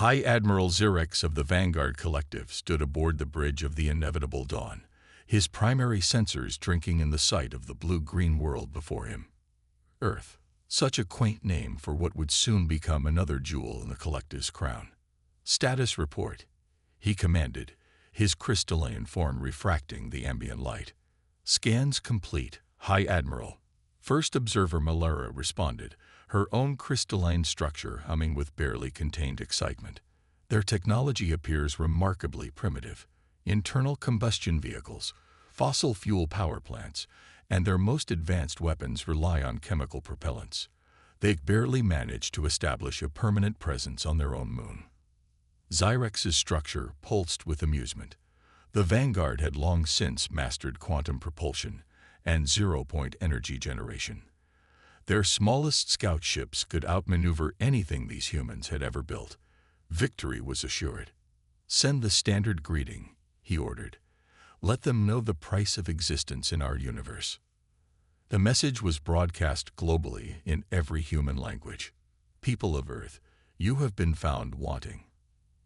High Admiral Xerex of the Vanguard Collective stood aboard the bridge of the inevitable dawn, his primary sensors drinking in the sight of the blue-green world before him. Earth, such a quaint name for what would soon become another jewel in the Collective's crown. Status report, he commanded, his crystalline form refracting the ambient light. Scans complete, High Admiral. First Observer Malera responded, her own crystalline structure humming with barely contained excitement. Their technology appears remarkably primitive. Internal combustion vehicles, fossil fuel power plants, and their most advanced weapons rely on chemical propellants. They barely manage to establish a permanent presence on their own moon. Xerex's structure pulsed with amusement. The Vanguard had long since mastered quantum propulsion and zero-point energy generation. Their smallest scout ships could outmaneuver anything these humans had ever built. Victory was assured. Send the standard greeting, he ordered. Let them know the price of existence in our universe. The message was broadcast globally in every human language. People of Earth, you have been found wanting.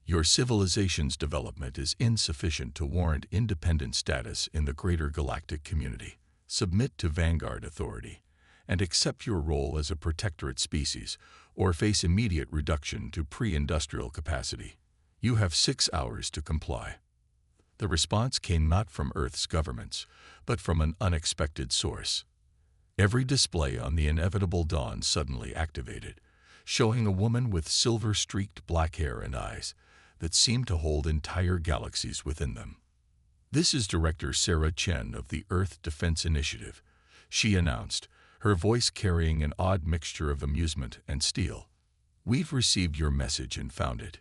Your civilization's development is insufficient to warrant independent status in the greater galactic community. Submit to Vanguard authority and accept your role as a protectorate species or face immediate reduction to pre-industrial capacity. You have 6 hours to comply. The response came not from Earth's governments, but from an unexpected source. Every display on the inevitable dawn suddenly activated, showing a woman with silver-streaked black hair and eyes that seemed to hold entire galaxies within them. This is Director Sarah Chen of the Earth Defense Initiative, she announced, her voice carrying an odd mixture of amusement and steel. We've received your message and found it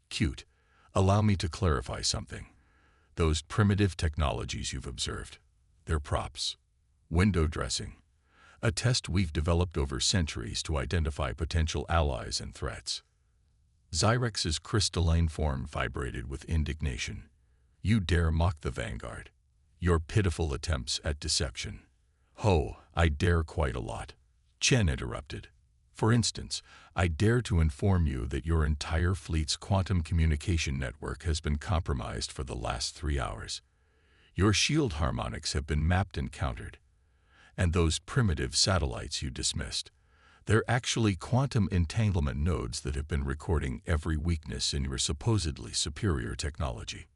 cute. Allow me to clarify something. Those primitive technologies you've observed, they're props. Window dressing. A test we've developed over centuries to identify potential allies and threats. Xerex's crystalline form vibrated with indignation. You dare mock the Vanguard? Your pitiful attempts at deception. Ho, I dare quite a lot. Chen interrupted. For instance, I dare to inform you that your entire fleet's quantum communication network has been compromised for the last 3 hours. Your shield harmonics have been mapped and countered. And those primitive satellites you dismissed, they're actually quantum entanglement nodes that have been recording every weakness in your supposedly superior technology.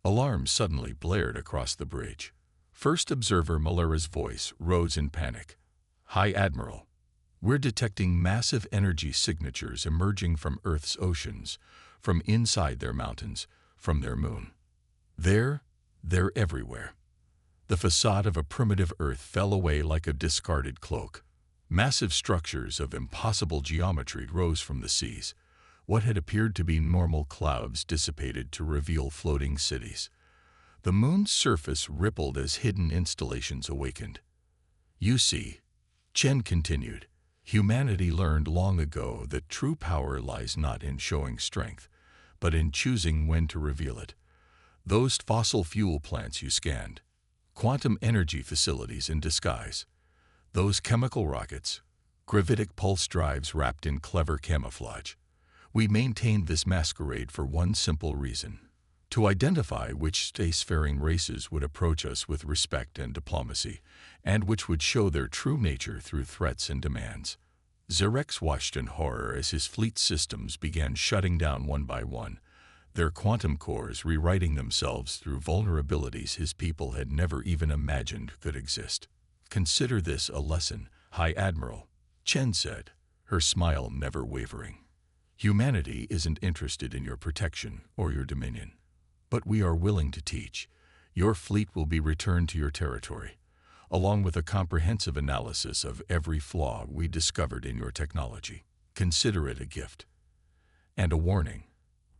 Alarms suddenly blared across the bridge. First Observer Malera's voice rose in panic. High Admiral, we're detecting massive energy signatures emerging from Earth's oceans, from inside their mountains, from their moon. They're everywhere. The facade of a primitive Earth fell away like a discarded cloak. Massive structures of impossible geometry rose from the seas. What had appeared to be normal clouds dissipated to reveal floating cities. The moon's surface rippled as hidden installations awakened. You see, Chen continued, humanity learned long ago that true power lies not in showing strength, but in choosing when to reveal it. Those fossil fuel plants you scanned, quantum energy facilities in disguise, those chemical rockets, gravitic pulse drives wrapped in clever camouflage. We maintained this masquerade for one simple reason: to identify which spacefaring races would approach us with respect and diplomacy, and which would show their true nature through threats and demands. Xerex watched in horror as his fleet systems began shutting down one by one, their quantum cores rewriting themselves through vulnerabilities his people had never even imagined could exist. Consider this a lesson, High Admiral, Chen said, her smile never wavering. Humanity isn't interested in your protection or your dominion, but we are willing to teach. Your fleet will be returned to your territory, along with a comprehensive analysis of every flaw we discovered in your technology. Consider it a gift. And a warning: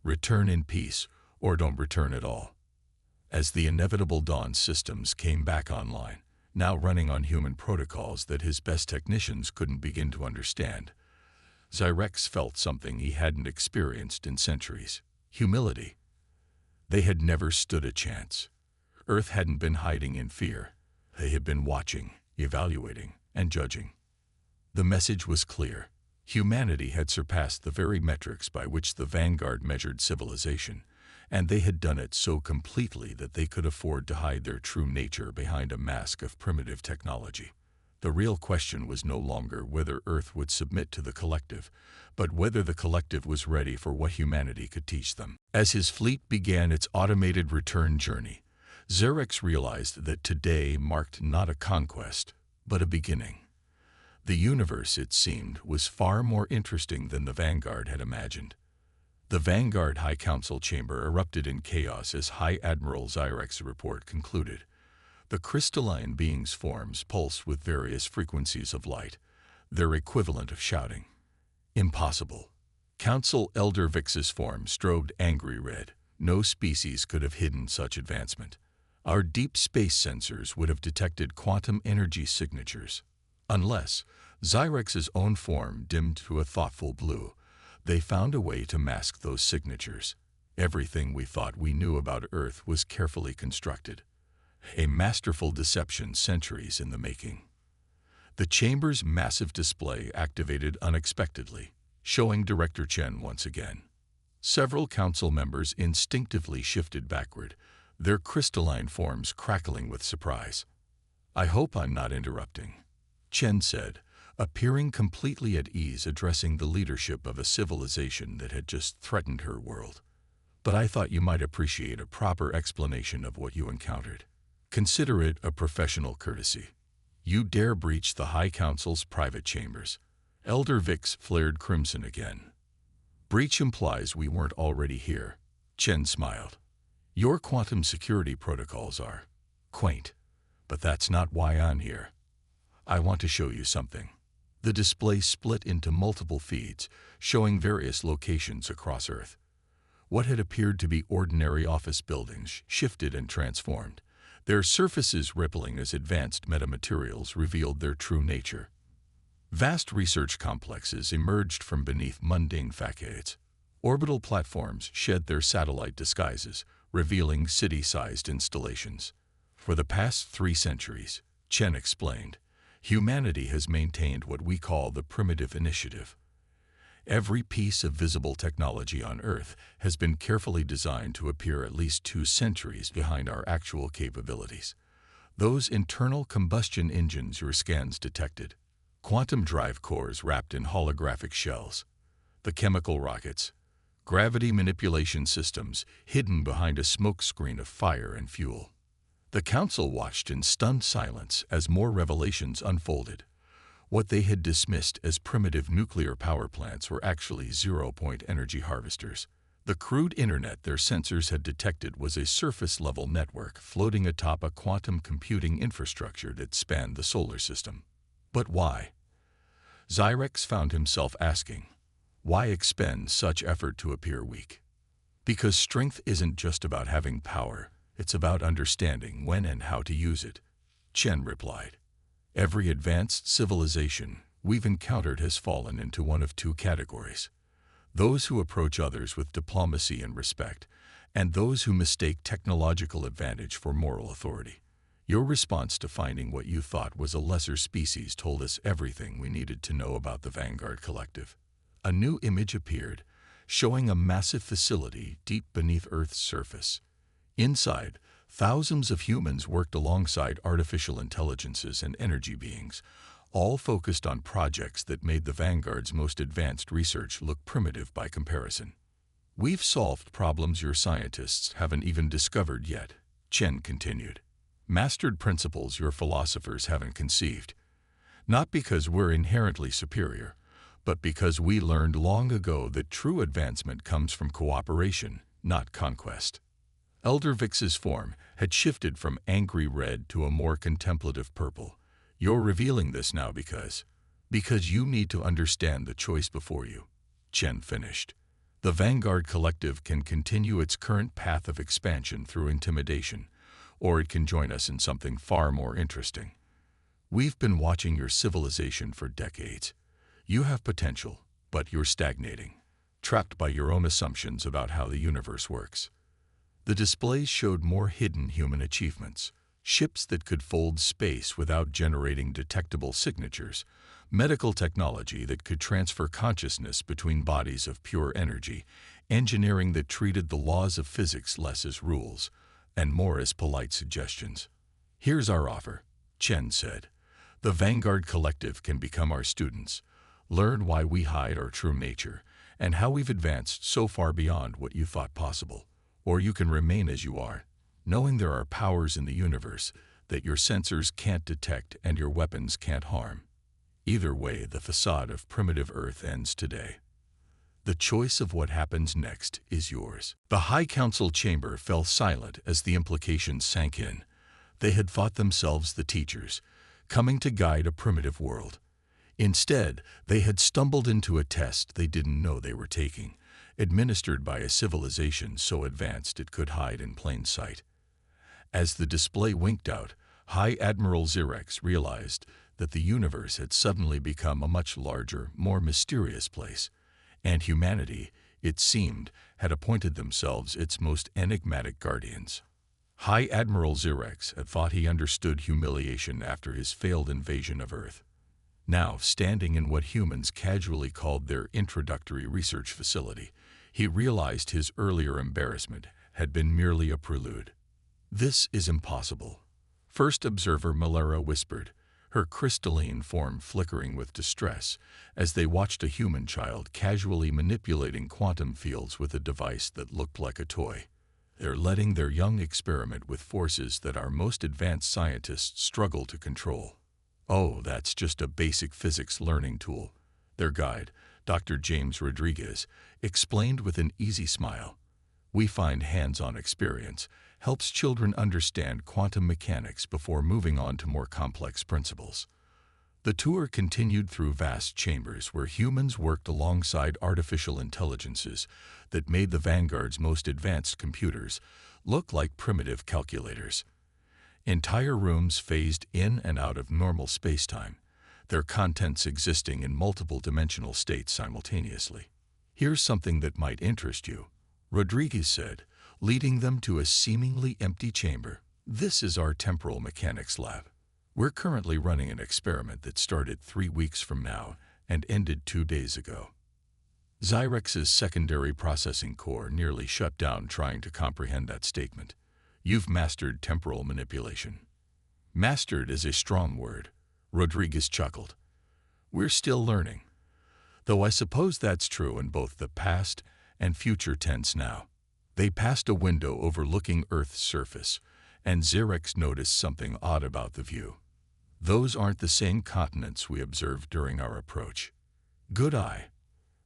return in peace or don't return at all. As the inevitable dawn systems came back online, now running on human protocols that his best technicians couldn't begin to understand, Xerex felt something he hadn't experienced in centuries: humility. They had never stood a chance. Earth hadn't been hiding in fear. They had been watching, evaluating, and judging. The message was clear. Humanity had surpassed the very metrics by which the Vanguard measured civilization, and they had done it so completely that they could afford to hide their true nature behind a mask of primitive technology. The real question was no longer whether Earth would submit to the collective, but whether the collective was ready for what humanity could teach them. As his fleet began its automated return journey, Xerxes realized that today marked not a conquest, but a beginning. The universe, it seemed, was far more interesting than the Vanguard had imagined. The Vanguard High Council chamber erupted in chaos as High Admiral Xerxes' report concluded. The crystalline beings' forms pulsed with various frequencies of light, their equivalent of shouting. Impossible. Council Elder Vix's form strobed angry red. No species could have hidden such advancement. Our deep space sensors would have detected quantum energy signatures. Unless Xerxes' own form dimmed to a thoughtful blue, they found a way to mask those signatures. Everything we thought we knew about Earth was carefully constructed. A masterful deception centuries in the making. The chamber's massive display activated unexpectedly, showing Director Chen once again. Several council members instinctively shifted backward, their crystalline forms crackling with surprise. "I hope I'm not interrupting," Chen said, appearing completely at ease addressing the leadership of a civilization that had just threatened her world. "But I thought you might appreciate a proper explanation of what you encountered. Consider it a professional courtesy. You dare breach the High Council's private chambers." Elder Vix flared crimson again. "Breach implies we weren't already here," Chen smiled. "Your quantum security protocols are quaint, but that's not why I'm here. I want to show you something." The display split into multiple feeds, showing various locations across Earth. What had appeared to be ordinary office buildings shifted and transformed, their surfaces rippling as advanced metamaterials revealed their true nature. Vast research complexes emerged from beneath mundane facades. Orbital platforms shed their satellite disguises, revealing city-sized installations. For the past 3 centuries, Chen explained, humanity has maintained what we call the primitive initiative. Every piece of visible technology on Earth has been carefully designed to appear at least 2 centuries behind our actual capabilities. Those internal combustion engines your scans detected, quantum drive cores wrapped in holographic shells, the chemical rockets, gravity manipulation systems hidden behind a smokescreen of fire and fuel. The Council watched in stunned silence as more revelations unfolded. What they had dismissed as primitive nuclear power plants were actually zero-point energy harvesters. The crude internet their sensors had detected was a surface-level network floating atop a quantum computing infrastructure that spanned the solar system. But why? Xerxes found himself asking, why expend such effort to appear weak? Because strength isn't just about having power, it's about understanding when and how to use it, Chen replied. Every advanced civilization we've encountered has fallen into one of 2 categories: those who approach others with diplomacy and respect, and those who mistake technological advantage for moral authority. Your response to finding what you thought was a lesser species told us everything we needed to know about the Vanguard Collective. A new image appeared, showing a massive facility deep beneath Earth's surface. Inside, thousands of humans worked alongside artificial intelligences and energy beings, all focused on projects that made the Vanguard's most advanced research look primitive by comparison. "We've solved problems your scientists haven't even discovered yet," Chen continued. "Mastered principles your philosophers haven't conceived. Not because we're inherently superior, but because we learned long ago that true advancement comes from cooperation, not conquest." Elder Vix's form had shifted from angry red to a more contemplative purple. "You're revealing this now because you need to understand the choice before you," Chen finished. "The Vanguard Collective can continue its current path of expansion through intimidation, or it can join us in something far more interesting. We've been watching your civilization for decades. You have potential, but you're stagnating, trapped by your own assumptions about how the universe works." The displays showed more hidden human achievements: ships that could fold space without generating detectable signatures, medical technology that could transfer consciousness between bodies of pure energy, engineering that treated the laws of physics less as rules and more as polite suggestions. "Here's our offer," Chen said. "The Vanguard Collective can become our students, learn why we hide our true nature, and how we've advanced so far beyond what you thought possible. Or you can remain as you are, knowing there are powers in the universe that your sensors can't detect and your weapons can't harm. Either way, the facade of primitive Earth ends today. The choice of what happens next is yours." The High Council chamber fell silent as the implications sank in. They had thought themselves the teachers, coming to guide a primitive world. Instead, they had stumbled into a test they didn't know they were taking, administered by a civilization so advanced it could hide in plain sight. As the display winked out, High Admiral Zirex realized that the universe had suddenly become a much larger, more mysterious place, and humanity, it seemed, had appointed themselves its most enigmatic guardians. High Admiral Zirex had thought he understood humiliation after his failed invasion of Earth. Now, standing in what humans casually called their introductory research facility, he realized his earlier embarrassment had been merely a prelude. "This is impossible," First Observer Malera whispered, her crystalline form flickering with distress as they watched a human child casually manipulating quantum fields with a device that looked like a toy. "They're letting their young experiment with forces that our most advanced scientists struggle to control." "Oh, that's just a basic physics learning tool," their guide, Dr. James Rodriguez, explained with an easy smile. "We find hands-on experience helps children understand quantum mechanics before moving on to more complex principles." The tour continued through vast chambers where humans worked alongside artificial intelligences that made the Vanguard's most advanced computers look like primitive calculators. Entire rooms phased in and out of normal spacetime, their contents existing in multiple dimensional states simultaneously. "Here's something that might interest you," Rodriguez said, leading them to a seemingly empty chamber. "This is our temporal mechanics lab. We're currently running an experiment that started 3 weeks from now and ended 2 days ago." Zirex's secondary processing core nearly shut down trying to comprehend that statement. "You've mastered temporal manipulation." "Mastered is a strong word," Rodriguez chuckled. "We're still learning. Though I suppose that's true in both the past and future tense now." They passed a window overlooking Earth's surface, and Zirex noticed something odd about the view. "Those aren't the same continents we observed during our approach." "Good eye,"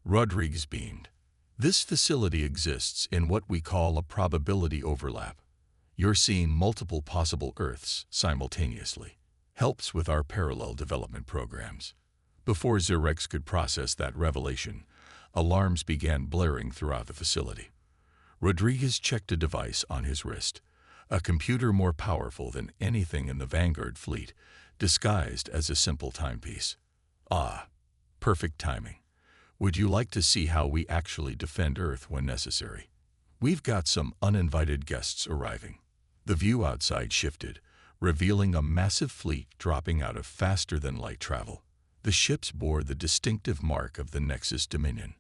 Rodriguez beamed. "This facility exists in what we call a probability overlap. You're seeing multiple possible Earths simultaneously. Helps with our parallel development programs." Before Zirex could process that revelation, alarms began blaring throughout the facility. Rodriguez checked a device on his wrist, a computer more powerful than anything in the Vanguard fleet, disguised as a simple timepiece. "Ah, perfect timing. Would you like to see how we actually defend Earth when necessary? We've got some uninvited guests arriving." The view outside shifted, revealing a massive fleet dropping out of faster-than-light travel. The ships bore the distinctive mark of the Nexus Dominion,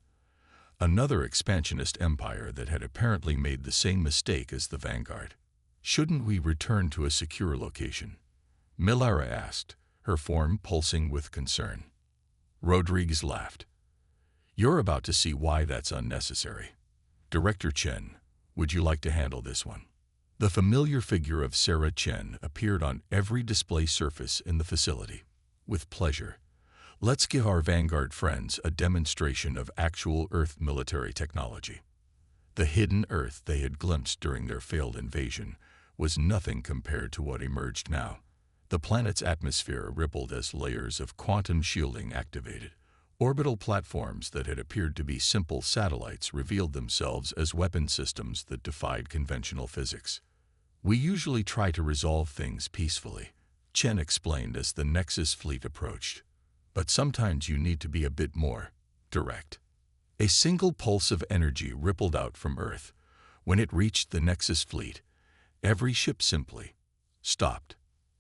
another expansionist empire that had apparently made the same mistake as the Vanguard. "Shouldn't we return to a secure location?" Malera asked, her form pulsing with concern. Rodriguez laughed. "You're about to see why that's unnecessary. Director Chen, would you like to handle this one?" The familiar figure of Sarah Chen appeared on every display surface in the facility. "With pleasure. Let's give our Vanguard friends a demonstration of actual Earth military technology." The hidden Earth they had glimpsed during their failed invasion was nothing compared to what emerged now. The planet's atmosphere rippled as layers of quantum shielding activated. Orbital platforms that had appeared to be simple satellites revealed themselves as weapon systems that defied conventional physics. "We usually try to resolve things peacefully," Chen explained as the Nexus fleet approached. "But sometimes you need to be a bit more direct." A single pulse of energy rippled out from Earth. When it reached the Nexus fleet, every ship simply stopped.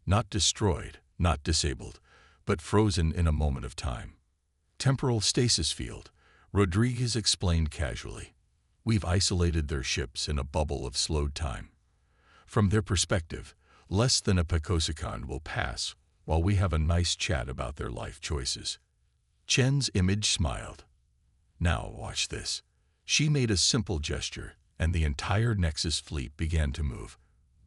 Not destroyed, not disabled, but frozen in a moment of time. Temporal stasis field, Rodriguez explained casually. We've isolated their ships in a bubble of slowed time. From their perspective, less than a picosecond will pass while we have a nice chat about their life choices. Chen's image smiled. Now watch this. She made a simple gesture, and the entire Nexus fleet began to move,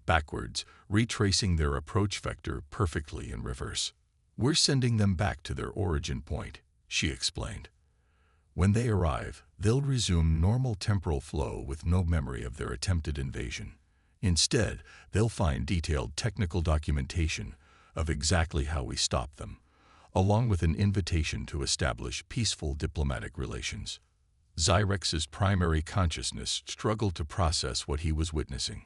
backwards, retracing their approach vector perfectly in reverse. We're sending them back to their origin point, she explained. When they arrive, they'll resume normal temporal flow with no memory of their attempted invasion. Instead, they'll find detailed technical documentation of exactly how we stopped them, along with an invitation to establish peaceful diplomatic relations. Xyrex's primary consciousness struggled to process what he was witnessing.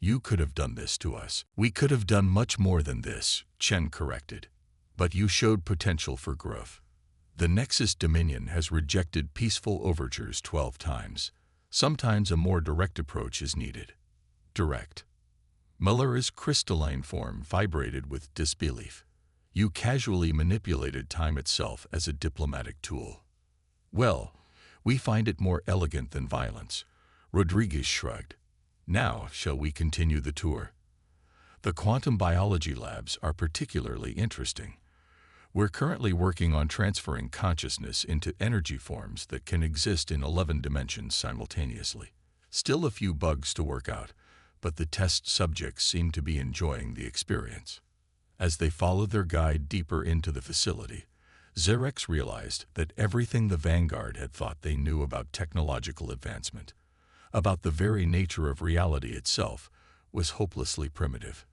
You could have done this to us. We could have done much more than this, Chen corrected. But you showed potential for growth. The Nexus Dominion has rejected peaceful overtures 12 times. Sometimes a more direct approach is needed. Direct. Malura's crystalline form vibrated with disbelief. You casually manipulated time itself as a diplomatic tool. Well, we find it more elegant than violence. Rodriguez shrugged. Now, shall we continue the tour? The quantum biology labs are particularly interesting. We're currently working on transferring consciousness into energy forms that can exist in 11 dimensions simultaneously. Still a few bugs to work out, but the test subjects seem to be enjoying the experience. As they followed their guide deeper into the facility, Xyrex realized that everything the Vanguard had thought they knew about technological advancement, about the very nature of reality itself, was hopelessly primitive.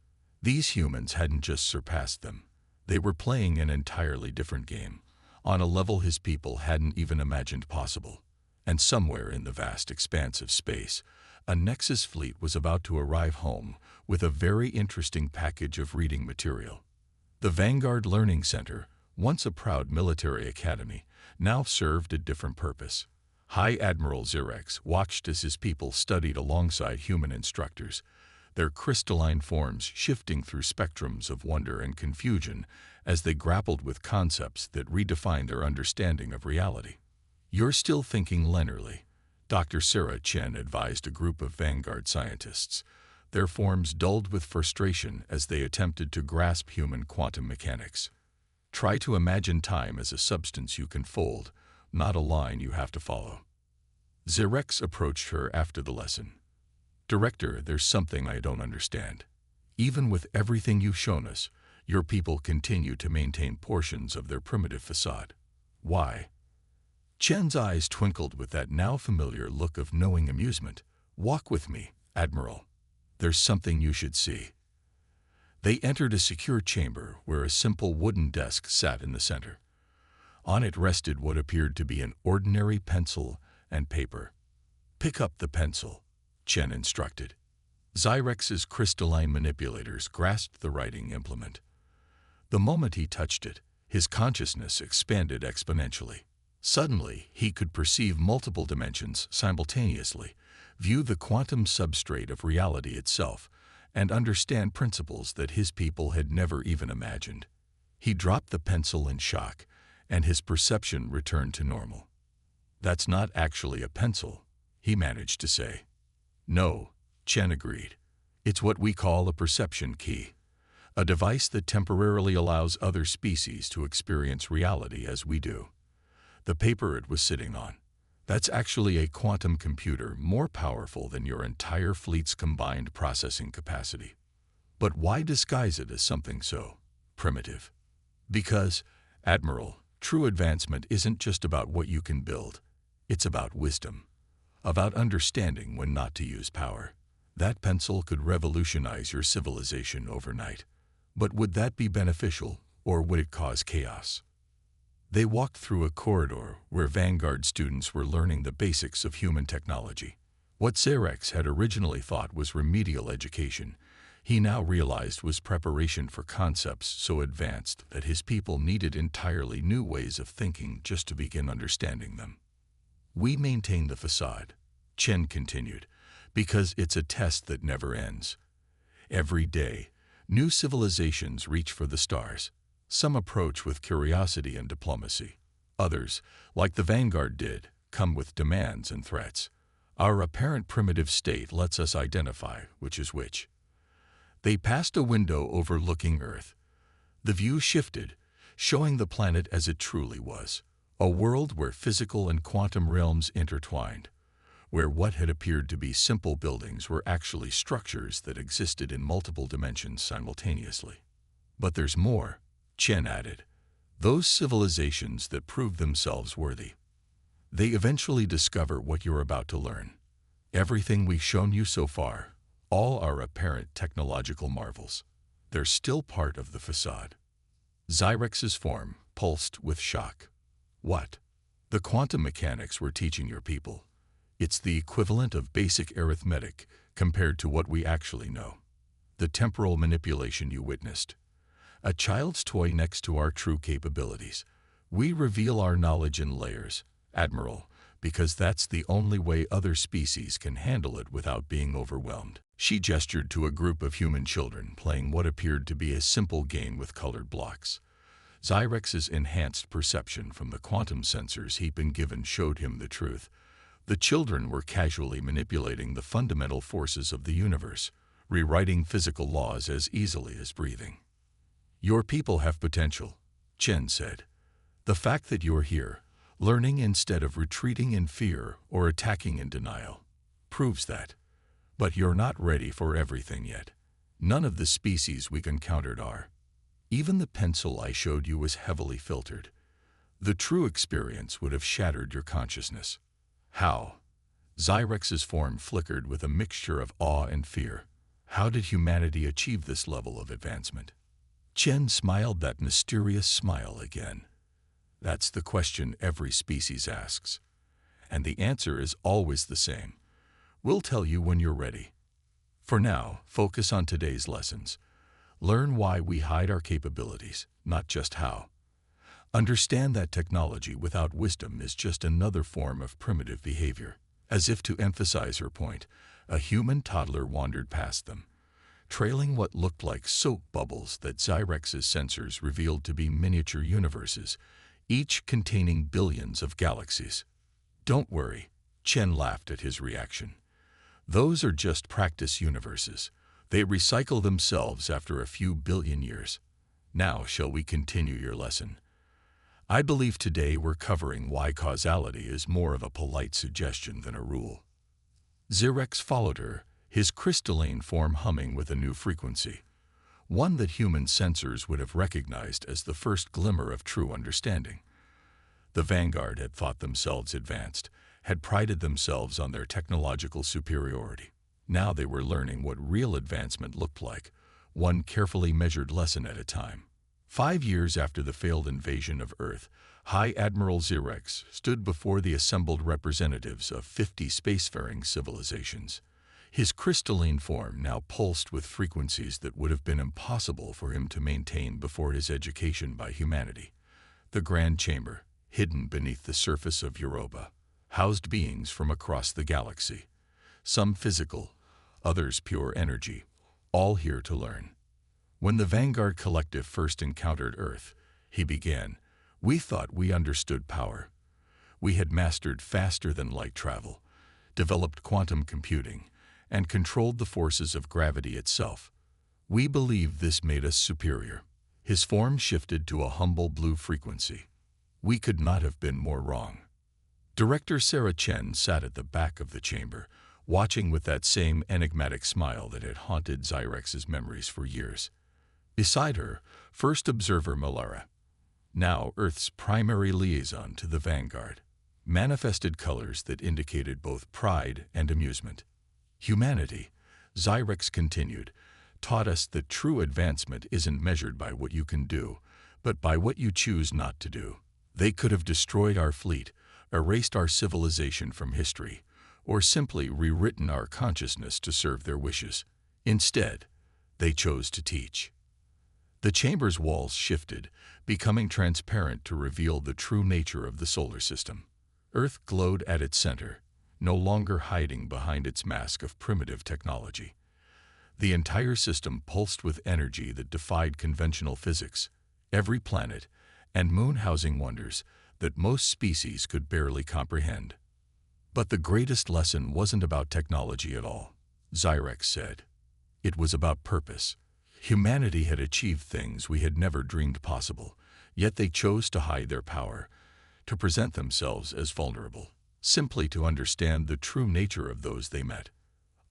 These humans hadn't just surpassed them. They were playing an entirely different game, on a level his people hadn't even imagined possible. And somewhere in the vast expanse of space, a Nexus fleet was about to arrive home with a very interesting package of reading material. The Vanguard Learning Center, once a proud military academy, now served a different purpose. High Admiral Xyrex watched as his people studied alongside human instructors, their crystalline forms shifting through spectrums of wonder and confusion as they grappled with concepts that redefined their understanding of reality. You're still thinking linearly, Dr. Sarah Chen advised a group of Vanguard scientists, their forms dulled with frustration as they attempted to grasp human quantum mechanics. Try to imagine time as a substance you can fold, not a line you have to follow. Xyrex approached her after the lesson. Director, there's something I don't understand. Even with everything you've shown us, your people continue to maintain portions of their primitive facade. Why? Chen's eyes twinkled with that now familiar look of knowing amusement. Walk with me, Admiral. There's something you should see. They entered a secure chamber where a simple wooden desk sat in the center. On it rested what appeared to be an ordinary pencil and paper. Pick up the pencil, Chen instructed. Xyrex's crystalline manipulators grasped the writing implement. The moment he touched it, his consciousness expanded exponentially. Suddenly, he could perceive multiple dimensions simultaneously, view the quantum substrate of reality itself, and understand principles that his people had never even imagined. He dropped the pencil in shock, and his perception returned to normal. That's not actually a pencil, he managed to say. No, Chen agreed. It's what we call a perception key, a device that temporarily allows other species to experience reality as we do. The paper it was sitting on, that's actually a quantum computer more powerful than your entire fleet's combined processing capacity. But why disguise it as something so primitive? Because, Admiral, true advancement isn't just about what you can build. It's about wisdom, about understanding when not to use power. That pencil could revolutionize your civilization overnight. But would that be beneficial, or would it cause chaos? They walked through a corridor where Vanguard students were learning the basics of human technology. What Xyrex had originally thought was remedial education, he now realized was preparation for concepts so advanced that his people needed entirely new ways of thinking just to begin understanding them. We maintain the facade, Chen continued, because it's a test that never ends. Every day, new civilizations reach for the stars. Some approach with curiosity and diplomacy. Others, like the Vanguard did, come with demands and threats. Our apparent primitive state lets us identify which is which. They passed a window overlooking Earth. The view shifted, showing the planet as it truly was, a world where physical and quantum realms intertwined, where what had appeared to be simple buildings were actually structures that existed in multiple dimensions simultaneously. But there's more, Chen added. Those civilizations that prove themselves worthy. They eventually discover what you're about to learn. Everything we've shown you so far, all our apparent technological marvels, they're still part of the facade. Xyrex's form pulsed with shock. What? The quantum mechanics we're teaching your people. It's the equivalent of basic arithmetic compared to what we actually know. The temporal manipulation you witnessed. A child's toy next to our true capabilities. We reveal our knowledge in layers, Admiral, because that's the only way other species can handle it without being overwhelmed. She gestured to a group of human children playing what appeared to be a simple game with colored blocks. Xyrex's enhanced perception from the quantum sensors he'd been given showed him the truth. The children were casually manipulating the fundamental forces of the universe, rewriting physical laws as easily as breathing. Your people have potential, Chen said. The fact that you're here, learning instead of retreating in fear or attacking in denial, proves that. But you're not ready for everything yet. None of the species we encountered are. Even the pencil I showed you was heavily filtered. The true experience would have shattered your consciousness. How? Xyrex's form flickered with a mixture of awe and fear. How did humanity achieve this level of advancement? Chen smiled that mysterious smile again. That's the question every species asks. And the answer is always the same. We'll tell you when you're ready. For now, focus on today's lessons. Learn why we hide our capabilities, not just how. Understand that technology without wisdom is just another form of primitive behavior. As if to emphasize her point, a human toddler wandered past them, trailing what looked like soap bubbles that Xyrex's sensors revealed to be miniature universes, each containing billions of galaxies. Don't worry, Chen laughed at his reaction. Those are just practice universes. They recycle themselves after a few billion years. Now shall we continue your lesson? I believe today we're covering why causality is more of a polite suggestion than a rule. Xyrex followed her, his crystalline form humming with a new frequency, one that human sensors would have recognized as the first glimmer of true understanding. The Vanguard had thought themselves advanced, had prided themselves on their technological superiority. Now they were learning what real advancement looked like, one carefully measured lesson at a time. 5 years after the failed invasion of Earth, High Admiral Xyrex stood before the assembled representatives of 50 spacefaring civilizations. His crystalline form now pulsed with frequencies that would have been impossible for him to maintain before his education by humanity. The Grand Chamber, hidden beneath the surface of Europa, housed beings from across the galaxy. Some physical, others pure energy, all here to learn. When the Vanguard Collective first encountered Earth, he began, we thought we understood power. We had mastered faster-than-light travel, developed quantum computing, and controlled the forces of gravity itself. We believed this made us superior. His form shifted to a humble blue frequency. We could not have been more wrong. Director Sarah Chen sat at the back of the chamber, watching with that same enigmatic smile that had haunted Xyrex's memories for years. Beside her, first observer Melara, now Earth's primary liaison to the Vanguard, manifested colors that indicated both pride and amusement. Humanity, Xyrex continued, taught us that true advancement isn't measured by what you can do, but by what you choose not to do. They could have destroyed our fleet, erased our civilization from history, or simply rewritten our consciousness to serve their wishes. Instead, they chose to teach. The chamber's walls shifted, becoming transparent to reveal the true nature of the solar system. Earth glowed at its center, no longer hiding behind its mask of primitive technology. The entire system pulsed with energy that defied conventional physics. every planet, and moon housing wonders that most species could barely comprehend. But the greatest lesson wasn't about technology at all, Zyrex said. It was about purpose. Humanity had achieved things we had never dreamed possible, yet they chose to hide their power, to present themselves as vulnerable, simply to understand the true nature of those they met.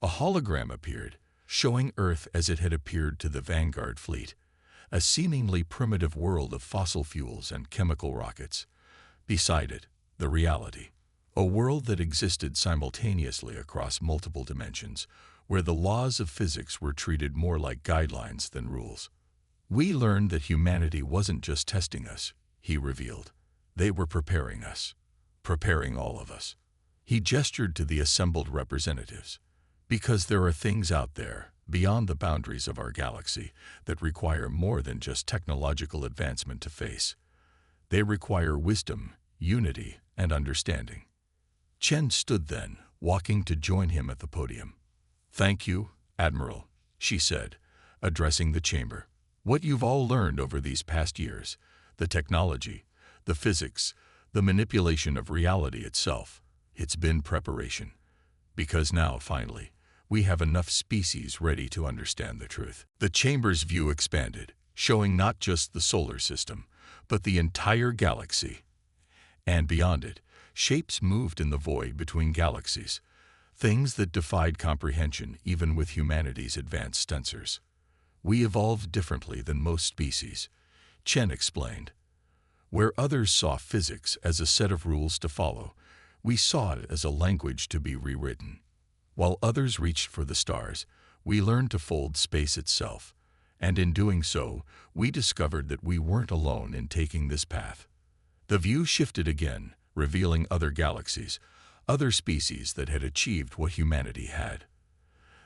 A hologram appeared, showing Earth as it had appeared to the Vanguard fleet, a seemingly primitive world of fossil fuels and chemical rockets. Beside it, the reality, a world that existed simultaneously across multiple dimensions, where the laws of physics were treated more like guidelines than rules. We learned that humanity wasn't just testing us, he revealed. They were preparing us, preparing all of us. He gestured to the assembled representatives. Because there are things out there, beyond the boundaries of our galaxy, that require more than just technological advancement to face. They require wisdom, unity, and understanding. Chen stood then, walking to join him at the podium. "Thank you, Admiral," she said, addressing the chamber. "What you've all learned over these past years, the technology, the physics, the manipulation of reality itself, it's been preparation. Because now, finally, we have enough species ready to understand the truth." The chamber's view expanded, showing not just the solar system, but the entire galaxy. And beyond it, shapes moved in the void between galaxies, things that defied comprehension even with humanity's advanced sensors. "We evolved differently than most species," Chen explained. "Where others saw physics as a set of rules to follow, we saw it as a language to be rewritten. While others reached for the stars, we learned to fold space itself, and in doing so, we discovered that we weren't alone in taking this path." The view shifted again, revealing other galaxies, other species that had achieved what humanity had.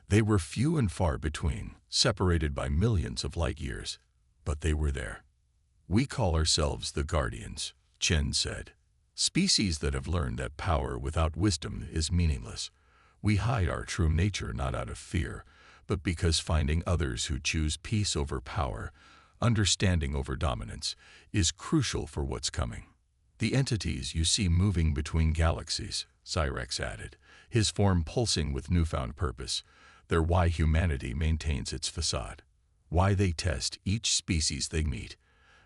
They were few and far between, separated by millions of light years, but they were there. "We call ourselves the Guardians," Chen said. "Species that have learned that power without wisdom is meaningless. We hide our true nature not out of fear, but because finding others who choose peace over power, understanding over dominance, is crucial for what's coming." "The entities you see moving between galaxies," Zyrex added, his form pulsing with newfound purpose, "they're why humanity maintains its facade, why they test each species they meet,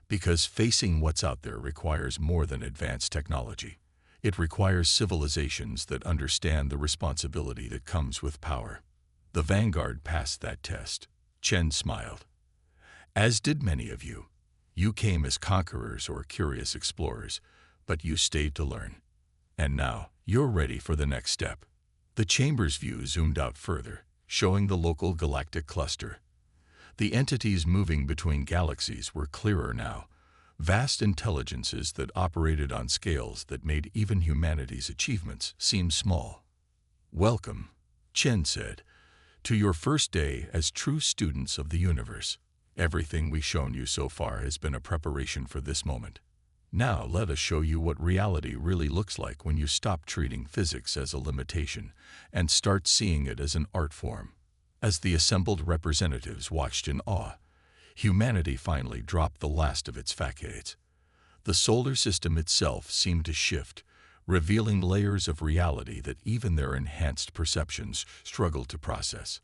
because facing what's out there requires more than advanced technology. It requires civilizations that understand the responsibility that comes with power." The Vanguard passed that test. Chen smiled. "As did many of you. You came as conquerors or curious explorers, but you stayed to learn. And now, you're ready for the next step." The chamber's view zoomed out further, showing the local galactic cluster. The entities moving between galaxies were clearer now, vast intelligences that operated on scales that made even humanity's achievements seem small. "Welcome," Chen said, "to your first day as true students of the universe. Everything we've shown you so far has been a preparation for this moment. Now let us show you what reality really looks like when you stop treating physics as a limitation and start seeing it as an art form." As the assembled representatives watched in awe, humanity finally dropped the last of its facades. The solar system itself seemed to shift, revealing layers of reality that even their enhanced perceptions struggled to process.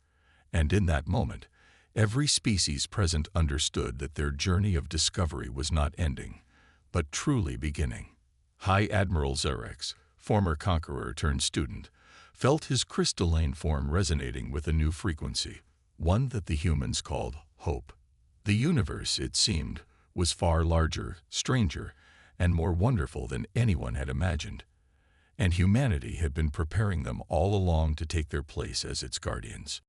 And in that moment, every species present understood that their journey of discovery was not ending, but truly beginning. High Admiral Zyrex, former conqueror turned student, felt his crystalline form resonating with a new frequency, one that the humans called hope. The universe, it seemed, was far larger, stranger, and more wonderful than anyone had imagined, and humanity had been preparing them all along to take their place as its guardians.